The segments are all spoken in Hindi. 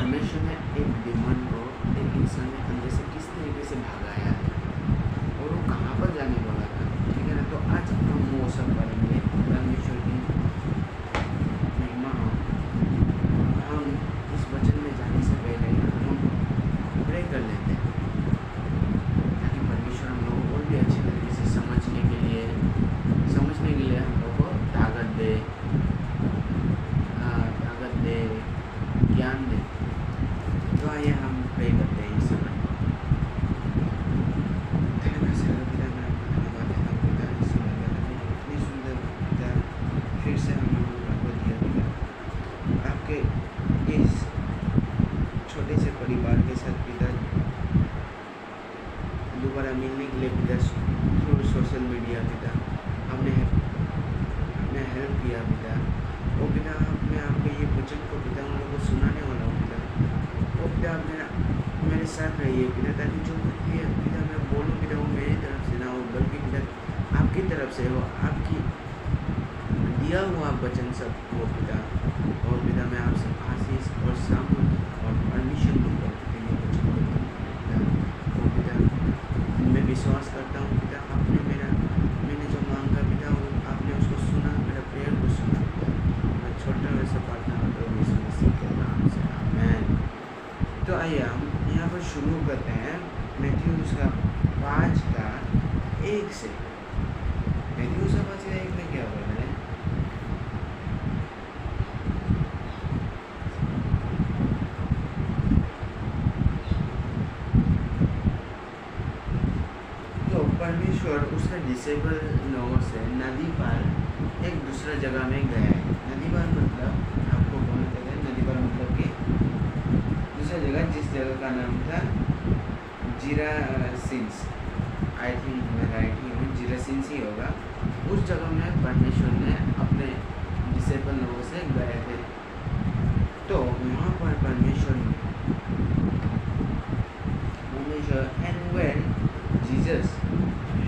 परमेश्वर ने एक डिमन को एक इंसान के अंदर से किस तरीके से भगाया है और वो कहाँ पर जाने वाला था, ठीक है ना। तो आज हम वो सब करेंगे। परमेश्वर की महिमा हो। हम इस वचन में जाने से पहले हम प्रे कर लेते हैं ताकि परमेश्वर हम लोगों को और भी अच्छी तरीके से समझने के लिए हम लोग को ताकत दे, ज्ञान दे। तो आइए हम प्रे करते हैं इस समय। इतनी सुंदर पिता, फिर से हम लोगों को दिया पिता, आपके इस छोटे से परिवार के साथ पिता दोबारा मिलने के लिए पिता थ्रू सोशल मीडिया पिता हमने हेल्प किया पिता। वो पिता मैं आपके ये वचन को पिता उन लोगों को सुनाने वाला हूँ पिता। वो पिता मेरे साथ रहिए पिता, ताकि जो पिता मैं बोलूँ पिता वो मेरी तरफ से ना हो बल्कि पिता आपकी तरफ से हो, आपकी दिया हुआ वचन सब हो पिता। और पिता मैं आपसे आशीष और सामर्थ और परमिशन दूँगा ये वचन को पिता। वो पिता मैं विश्वास करता हूँ पिता, आपने मैंने जो मांगा पिता वो आपने उसको सुना, मेरा प्रेयर को सुना पिता। मैं छोटा वैसा प्रार्थना करता हूँ यीशु मसीह के नाम से, आमीन। तो आइए हम यहाँ पर शुरू करते हैं मैथ्यू उसका 5:1 से। मैथ्यू उसका 5:1 में क्या बोला है? तो परमेश्वर उसके डिसेबल लोगों से नदी पार एक दूसरा जगह में गए हैं। नदी पार मतलब आपको बोलना चाहिए, नदी पार मतलब कि दूसरा जगह, जिस जगह का नाम था जिरासिन्स, आई थिंक मैं राइट ही हूँ, जिरासिन्स ही होगा। उस जगह में परमेश्वर ने अपने डिसेबल लोगों से गए थे। तो वहाँ पर परमेश्वर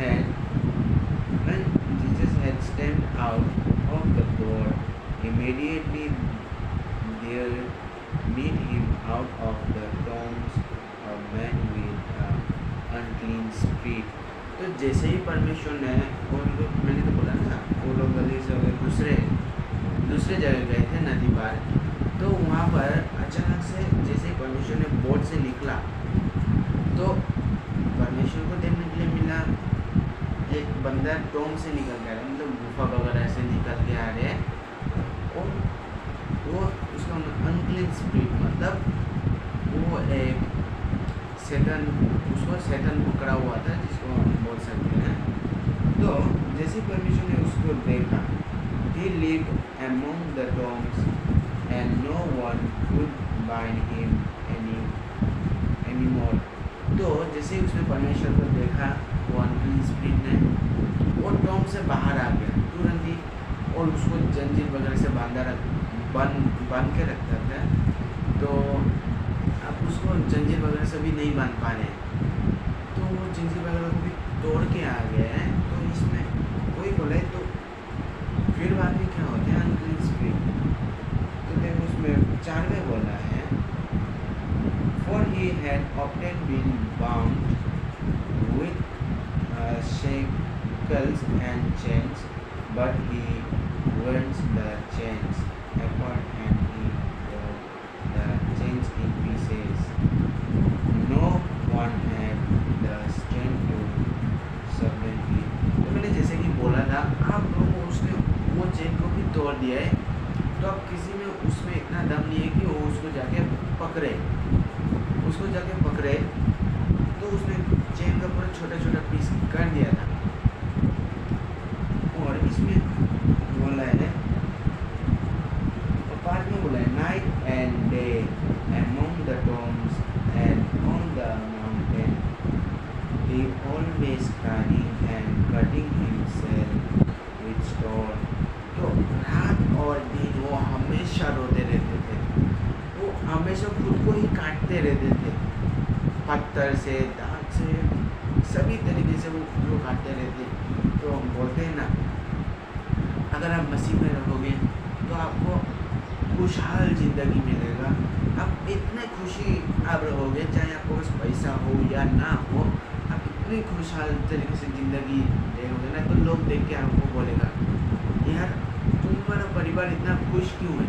and when Jesus had stepped out of the boat, immediately there met him out of the tombs a man with an unclean spirit. तो जैसे ही परमेश्वर ने मैंने तो बोला ना, वो लोग गली से दूसरे जगह गए थे नदी पार। तो वहाँ पर अचानक से जैसे ही परमेश्वर ने बोट से निकला तो परमेश्वर को देखने के लिए मिला एक बंदा टोंग से निकल के आ रहा है, मतलब गुफा वगैरह से निकल के आ रहे हैं। और वो उसका अनक्लीन स्पिरिट मतलब वो एक शैतान, उसको शैतान पकड़ा हुआ था जिसको हम बोल सकते हैं। तो जैसे परमेश्वर ने उसको देखा, he lived among the tombs and no one could bind him anymore. तो जैसे ही उसने परमेश्वर को देखा, वो अनक्लीन स्पिरिट ने वो टॉम से बाहर आ गया तुरंत ही, और उसको जंजीर वगैरह से बांध के रखता था। तो अब उसको जंजीर वगैरह से भी नहीं बांध पा रहे, तो वो जंजीर वगैरह को भी तोड़ के आ गए हैं। तो इसमें कोई बोले तो फिर बाद में क्या होते हैं अनक्लीन स्पिरिट। तो देखो उसमें 4वें बोला है, for he had often been bound with shackles and chains, but he rent the chains apart and he broke the chains in pieces. No one had the strength to subdue it. तो मैंने जैसे कि बोला था, आप लोगों को उसने वो चेन को भी तोड़ दिया है। तो अब किसी में उसमें इतना दम नहीं है कि वो उसको जाके पकड़े। तो उसने चेन का पूरा छोटा छोटा पीस कर दिया था। और इसमें बोला है, और बाद में बोला है, night and day among the tombs and on the mountain he always crying and cutting himself with stone. तो रात और दिन वो हमेशा रोते रहते थे, वो हमेशा खुद को ही काटते रहते थे, पत्थर से, दांत से, सभी तरीके से वो खुद को काटते रहते। तो हम बोलते हैं ना, अगर आप मसीह में रहोगे तो आपको खुशहाल ज़िंदगी मिलेगा। आप इतने खुशी आप रहोगे, चाहे आपको बस पैसा हो या ना हो, आप इतनी खुशहाल तरीके से ज़िंदगी रहोगे ना, तो लोग देख के आपको बोलेगा यार तुम्हारा परिवार इतना खुश क्यों है।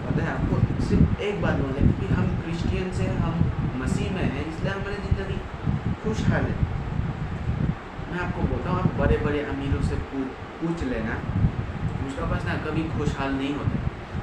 पता है आपको, सिर्फ एक बात बोले कि हम क्रिश्चियन से, हम मसीह में हैं, इसलिए हमारी ज़िंदगी खुशहाल है। मैं आपको बोलता हूँ, आप बड़े बड़े अमीरों से पूछ लेना, उसका पास ना कभी खुशहाल नहीं होता।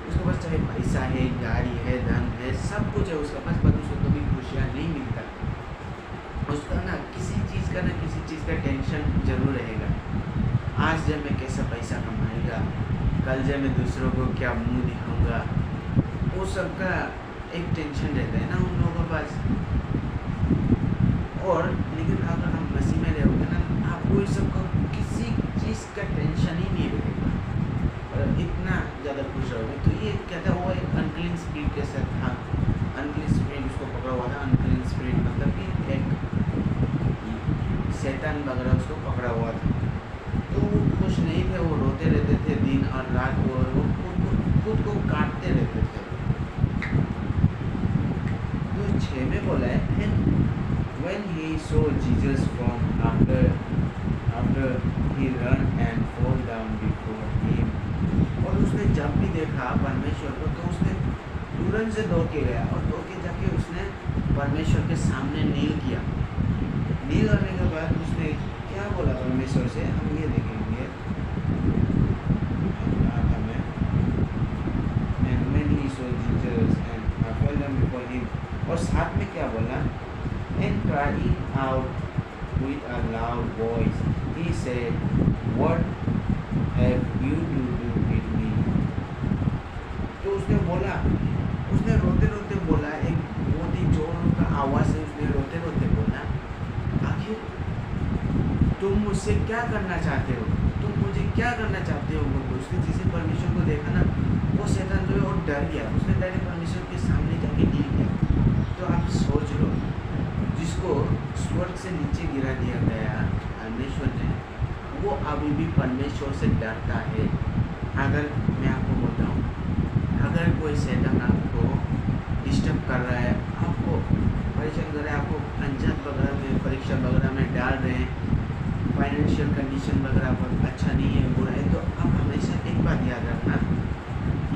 उसके पास चाहे पैसा है, गाड़ी है, धन है, सब कुछ है उसके पास, पर उसको कभी खुशियाँ नहीं मिलता। उसका ना किसी चीज़ का टेंशन जरूर रहेगा। आज जब मैं कैसा पैसा कमाएगा, कल जब मैं दूसरों को क्या मुंह दिखाऊंगा, वो सबका एक टेंशन रहता है ना उन लोगों के पास। और लेकिन अगर हम मसीह में रहोगे ना, आपको इस सबका किसी चीज़ का टेंशन ही नहीं रहेगा और इतना ज़्यादा खुश रहोगे। तो ये कहता है वो एक अनक्लीन स्पिरिट के साथ था। अनक्लीन स्पिरिट उसको पकड़ा हुआ था। अनक्लीन स्पिरिट मतलब कि एक शैतान वगैरह उसको पकड़ा हुआ था। तो वो खुश नहीं थे, वो रोते रहते थे दिन और रात, वो खुद को काटते रहते थे। तो 6 में बोला है, and when he saw Jesus from after he ran and fall down before him, और उसने जब भी देखा परमेश्वर को, तो उसने तुरंत से दौड़ के गया और दौड़ के जाके उसने परमेश्वर के सामने नील किया। नील करने के बाद उसने क्या बोला परमेश्वर से, हम ये देखेंगे। And when he saw Jesus and fell down before him, और साथ में क्या बोला, and crying out with a loud voice, he said, what have you to do with me? तो उसने बोला, उसने रोते रोते बोला, एक बहुत ही जोर का आवाज़ से उसने रोते रोते बोला, आखिर तुम मुझसे क्या करना चाहते हो, तुम मुझे क्या करना चाहते हो। उसने जिसे परमेश्वर को देखा ना, वो शैतान जो है वो डर गया। उसने डायरेक्ट परमेश्वर के सामने जाके गिर गया। तो आप सोच लो, जिसको स्वर्ग से नीचे गिरा दिया गया परमेश्वर ने, वो अभी भी परमेश्वर से डरता है। अगर मैं आपको बोलता हूँ, अगर कोई शैतान आपको डिस्टर्ब कर रहा है, आपको परेशान कर रहा है, आपको अंजाम वगैरह में, परीक्षा वगैरह में डाल रहे हैं, फाइनेंशियल कंडीशन वगैरह पर अच्छा नहीं है, बुरा है, तो आप हमेशा एक बात याद रखना,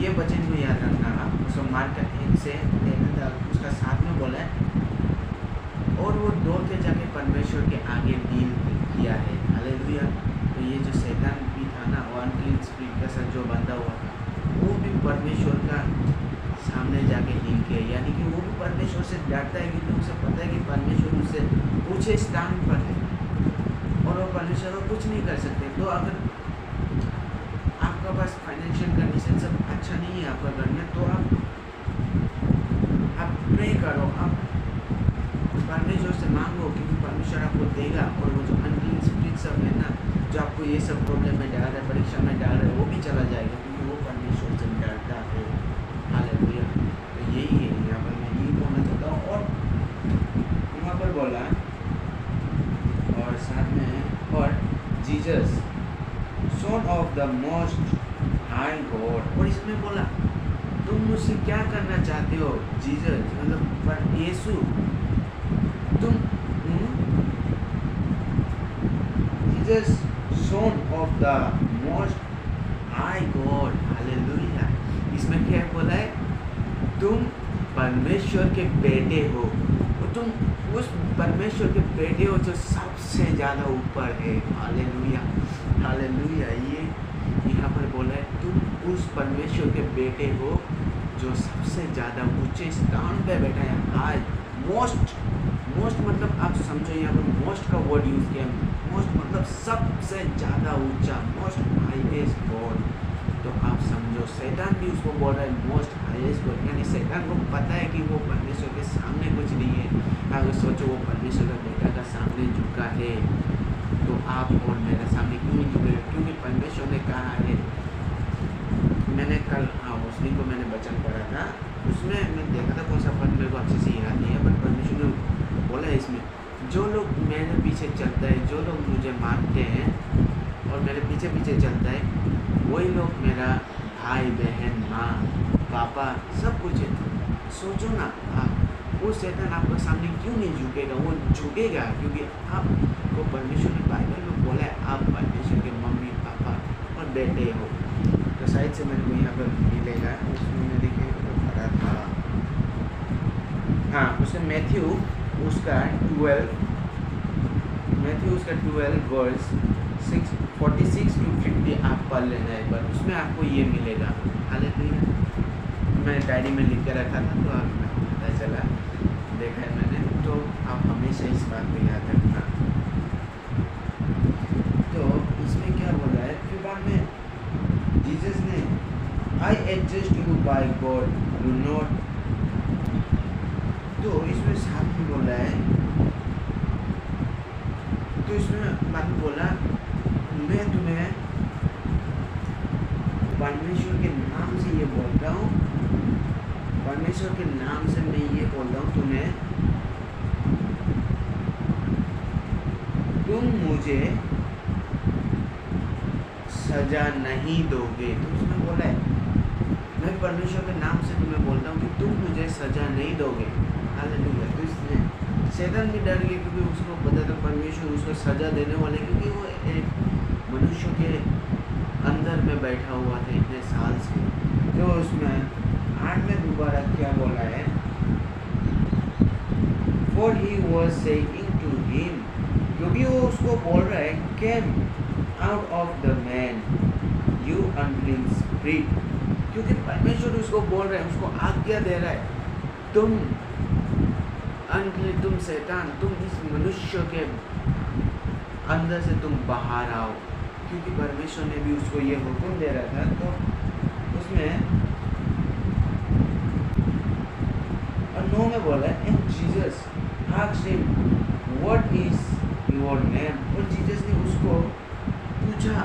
ये वचन को याद रखना। आप उसको मार्क 1 से देखना था, उसका साथ में बोला है, और वो दौड़ के जाके परमेश्वर के आगे डील किया है। हालेलुया। तो ये जो शैतान भी था ना, वो अनक्लीन स्पिरिट के साथ जो बंधा हुआ था, वो भी परमेश्वर का सामने जाके डील किया। यानी कि वो भी परमेश्वर से डरता है, क्योंकि उसे पता है कि परमेश्वर उससे ऊंचे स्थान पर है और वो परमेश्वर को कुछ नहीं कर सकते। तो अगर आपका पास फाइनेंशियल कंडीशन सब अच्छा नहीं है आपका घर में, तो आप प्रे करो, आप परमेश्वर से मांगो, क्योंकि परमेश्वर आपको देगा। और वो जो अनक्लीन स्पिरिट सब है ना, जो आपको ये सब प्रॉब्लम में डाल रहा है, परीक्षा में डाल रहा है, वो भी चला जाएगा, क्योंकि वो परमेश्वर से डरता है। हालेलुया। तो यही है, यहाँ पर मैं यही बोलना चाहता हूँ। और वहाँ पर बोला, और साथ में, और Jesus son of the most high God, और इसमें बोला तुम मुझसे क्या करना चाहते हो। जीसस मतलब यीशु, तुम Jesus son of the most high God. Hallelujah. इसमें क्या बोला है, तुम परमेश्वर के बेटे हो, और तुम उस परमेश्वर के बेटे हो जो सबसे ज़्यादा ऊपर है। हालेलुया। हालेलुया। ये यहाँ पर बोला है, तुम उस परमेश्वर के बेटे हो जो सबसे ज़्यादा ऊंचे स्थान पे बैठा है। आज मोस्ट मतलब आप समझो, यहाँ पर मोस्ट का वर्ड यूज़ किया। मोस्ट मतलब सबसे ज़्यादा ऊंचा, मोस्ट हाईएस्ट गॉड। तो आप समझो, शैतान भी उसको बोल रहा है मोस्ट हाईएस्ट गॉड, यानी शैतान को पता है कि वो परमेश्वर के सामने कुछ नहीं है। अगर सोचो वो परमेश्वर का बेटा का सामने झुका है, तो आप और मेरे सामने क्यों नहीं झुके? क्योंकि परमेश्वर ने कहा है, मैंने कल उस दिन को मैंने वचन पढ़ा था, उसमें मैं देखा था, कौन सा पद मेरे को अच्छे से याद नहीं है, पर परमेश्वर ने बोला है इसमें, जो लोग मेरे पीछे चलता है, जो लोग मुझे मानते हैं और मेरे पीछे पीछे चलता है, वही लोग मेरा भाई बहन माँ पापा सब कुछ है। सोचो ना आप, वो शैतान आपके सामने क्यों नहीं झुकेगा? वो झुकेगा क्योंकि आपको परमेश्वर ने बाइबल में बोला है आप परमेश्वर के मम्मी पापा और बेटे हो। तो शायद से मेरे को यहाँ पर मिलेगा, उसमें मैं देखिए तो भरा था। हाँ, उसका मैथ्यू उसका 12 वर्स 46 to 50 आप पढ़ लेना एक बार, उसमें आपको ये मिलेगा। हालेलुया। मैं डायरी में लिख के रखा था तो आप पता चला, देखा है मैंने, तो आप हमेशा इस बात को याद रखना। तो इसमें क्या बोला है फिर बाद में, जीसस ने I adjust you by God do not, तो इसमें साथ में बोला है, तो इसमें बाद में बोला मैं तुम्हें परमेश्वर के नाम से ये बोलता हूँ, परमेश्वर के नाम से मैं ये बोलता हूँ तुम्हें, तुम मुझे सजा नहीं दोगे। तो उसने बोला है मैं परमेश्वर के नाम से तुम्हें बोलता हूँ कि तुम मुझे सजा नहीं दोगे। हालेलुया। तो इसने शैतान भी डर गया क्योंकि उसको पता था परमेश्वर उसको सजा देने वाले, क्योंकि वो एक मनुष्य के अंदर में बैठा हुआ था इतने साल से। तो उसमें 8 में दोबारा क्या बोला है, For he was saying to him, क्योंकि वो उसको बोल रहा है Came out of the man, you unclean spirit, क्योंकि परमेश्वर उसको बोल रहा है, उसको आज्ञा दे रहा है तुम अनक्लीन, तुम शैतान, तुम इस मनुष्य के अंदर से तुम बाहर आओ, क्योंकि परमेश्वर ने भी उसको ये हुक्म दे रहा था। तो उसमें और 9 में बोला and Jesus asked him what is your name, और जीसस ने उसको पूछा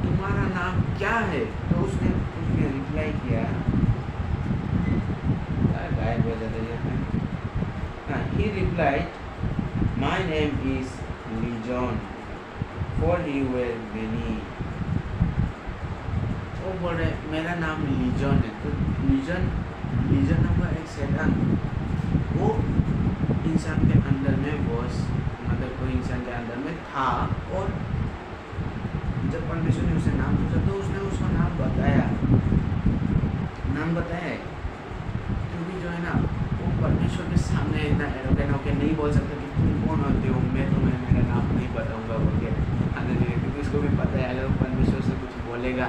तुम्हारा नाम क्या है? तो उसने रिप्लाई किया, गायब हो जाता है। He replied, my name is Legion, for he were many. वो बोल रहे मेरा नाम लीजन है। तो लीजन नंबर एक शैतान, वो इंसान के अंदर में बॉस, मतलब कोई इंसान के अंदर में था, और जब परमेश्वर ने उसे नाम पूछा तो उसने उसका नाम बताया, क्योंकि जो है ना वो परमेश्वर के सामने इतना एरोगेंट होकर नहीं बोल सकता कि तुम कौन होते हो, मैं तुम्हें मेरा नाम नहीं बताऊंगा बोल के। क्योंकि उसको भी पता है अगर वो परमेश्वर से कुछ बोलेगा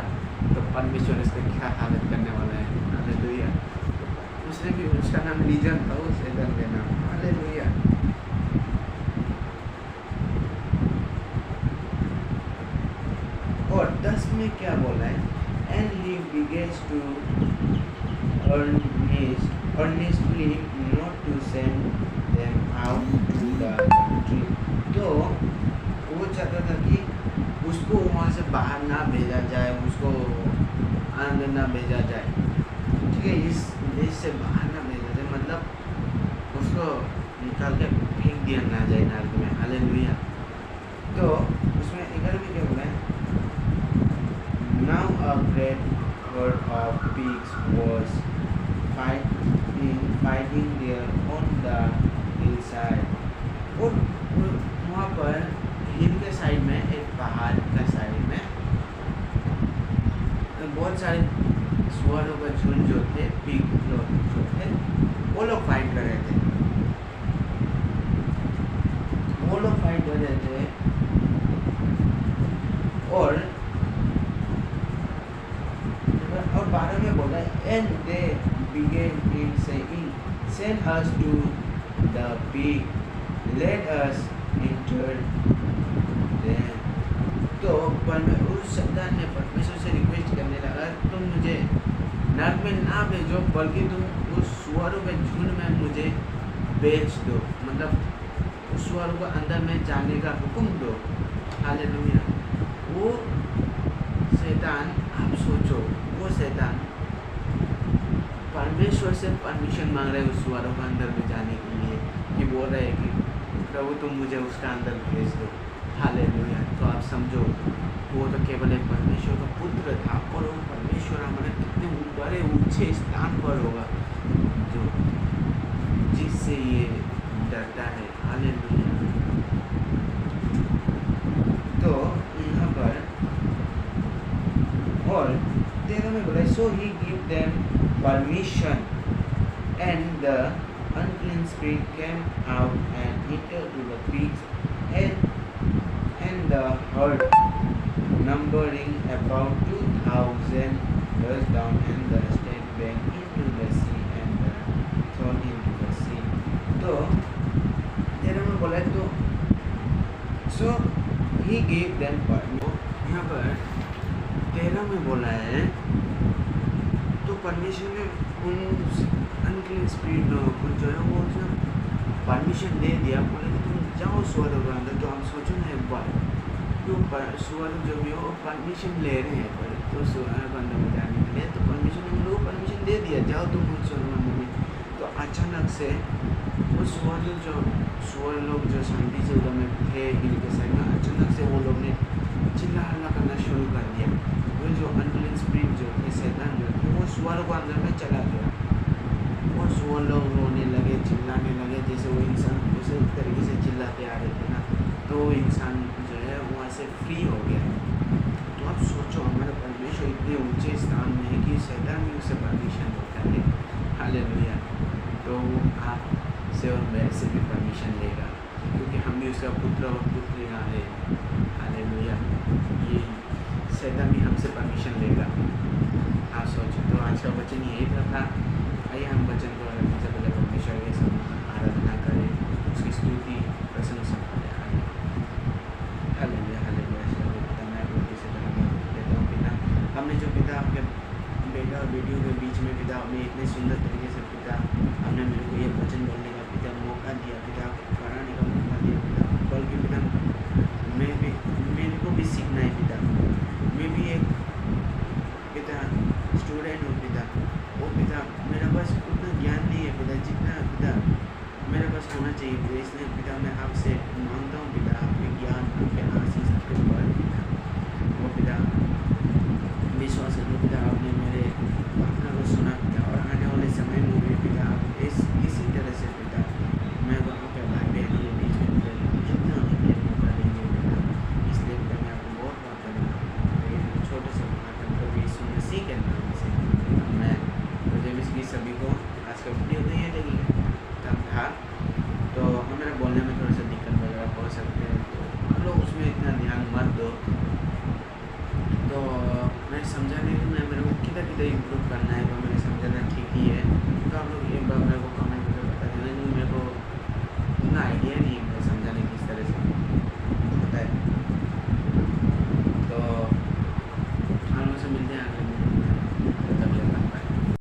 तो परमेश्वर इसका क्या हालत करने वाला है। हालेलुया। उसने भी उसका नाम लीजन था, उस शैतान का नाम। हालेलुया। और 10 में क्या बोला है, and he began to earnestly not to send them out to the country। तो वो चाहता था कि उसको वहाँ से बाहर ना भेजा जाए, उसको अंदर ना भेजा जाए, ठीक है, इस देश से बाहर ना भेजा जाए, मतलब उसको निकाल के फेंक दिया ना जाए नरक में। हालेलुया। तो उसमें 11 में क्या बोला है, Now a great herd of pigs was fighting there on the hillside। और वहाँ पर हिल के साइड में, एक पहाड़ का साइड में बहुत सारे सुअरों का झुंड जो थे, पिग लोग जो थे, वो लोग फाइट कर रहे थे। और 12 में बोला and they began in saying, send us to the pig, let us enter them। तो उस शैतान ने परमेश्वर से रिक्वेस्ट करने लगा तुम मुझे नरक में ना भेजो, बल्कि तुम उस सुअरों के झुंड में मुझे भेज दो, मतलब उस सुअरों को अंदर में जाने का हुक्म दो। हालेलुया। वो शैतान, आप सोचो, वो शैतान परमेश्वर से परमिशन मांग रहे हैं उस सुअरों के अंदर में जाने के लिए, कि बोल रहे हैं कि प्रभु तुम मुझे उसका अंदर भेज दो। हालेलुया। तो आप समझो वो तो केवल एक परमेश्वर का पुत्र था, और वो परमेश्वर हमारे कितने बड़े ऊंचे स्थान नंबर होगा जो जिससे ये डरता है। हालेलुया। तो यहाँ पर और 13 में बोला, so he give them permission and the unclean spirit came out and entered to the pigs and the herd numbering about 2,000 rushed down and the stayed back into the sea and thrown into the sea। तो 13 में बोला तो so he gave them यहाँ पर 13 में बोला है तो परमिशन ने उन अनक्लीन स्पिरिट को जो है वो परमिशन दे दिया, बोले कि तुम जाओ स्वर्ग के अंदर। तो हम सोचो ना एक बार, क्यों स्वर्ग जो भी हो परमिशन ले रहे हैं पर तो स्वर्ग अंदर में जाने के लिए, तो परमिशन उन लोगों को परमिशन दे दिया, जाओ तुम उस स्वर्ग अंदर में। तो अचानक से वो स्वर्ग लोग जो शांति से उधर में थे हिल के साइड में, अचानक से वो लोग ने चिल्ला हल्ला करना शुरू कर दिया। वो जो अनक्लीन स्पिरिट जो थे, शैतान जो थे, वो स्वर्ग अंदर में चला गया। वो स्वर्ग लोग रोने लगे, चिल्लाने लगे, जैसे वो इंसान उसी तरीके से चिल्लाते आ रहे थे ना, तो वो इंसान जो है वहाँ से फ्री हो गया। तो आप सोचो, हमारे परमेश्वर इतने ऊंचे स्थान में है कि शैतान भी उसे परमिशन देता है। हालेलुया। तो वो आपसे और मेरे से भी परमिशन लेगा, क्योंकि हम भी उसका पुत्र और पुत्रियाँ हैं। हालेलुया। ये शैतान भी हमसे परमिशन लेगा। आप सोचो। तो आज का वचन यही था। आइए हम वचन को रखने से पहले परमेश्वर के सामने आराधना करें, उसकी स्तुति प्रशंसा करें। हालेलुया। हालेलुया। पिता, मैं आपको से देता हूँ पिता, हमने जो पिता आपके बेटा और बेटियों के बीच में पिता आपने इतने सुंदर तरीके से पिता आपने मेरे को ये वचन बोलने का पिता मौका दिया, पिता कराने का मौका दिया पिता, बल्कि पिता मेरे को भी सीखना है पिता। मैं भी एक पिता स्टूडेंट हूँ पिता। वो पिता मेरा पास उतना ज्ञान नहीं है पिता, जितना पिता मेरे पास होना चाहिए पिता। इसलिए पिता मैं आपसे मांगता हूँ पिता, आपके ज्ञान, आपके आशीष, आपके बल पिता। वो पिता विश्वास करो पिता, आपने मेरे प्रार्थना को सुना पिता, और आने वाले समय में भी पिता आप इसी तरह से पिता मैं वहाँ पे भाई बहनों के बीच में जितना उन्हें मौका देंगे पिता। इसलिए पिता मैं आपको बहुत बात करूँगा छोटे से प्रार्थना को भी यीशु मसीह के नाम से मैं जब इसकी सभी को आज का वीडियो नहीं है लेकिन तब था, तो हमारे बोलने में थोड़ा सा दिक्कत वगैरह हो सकते हैं, तो हम लोग उसमें इतना ध्यान मत दो। तो मैं समझाने में मेरे को कितना इम्प्रूव करना है, तो मैंने समझाना ठीक ही है। तो आप लोग ये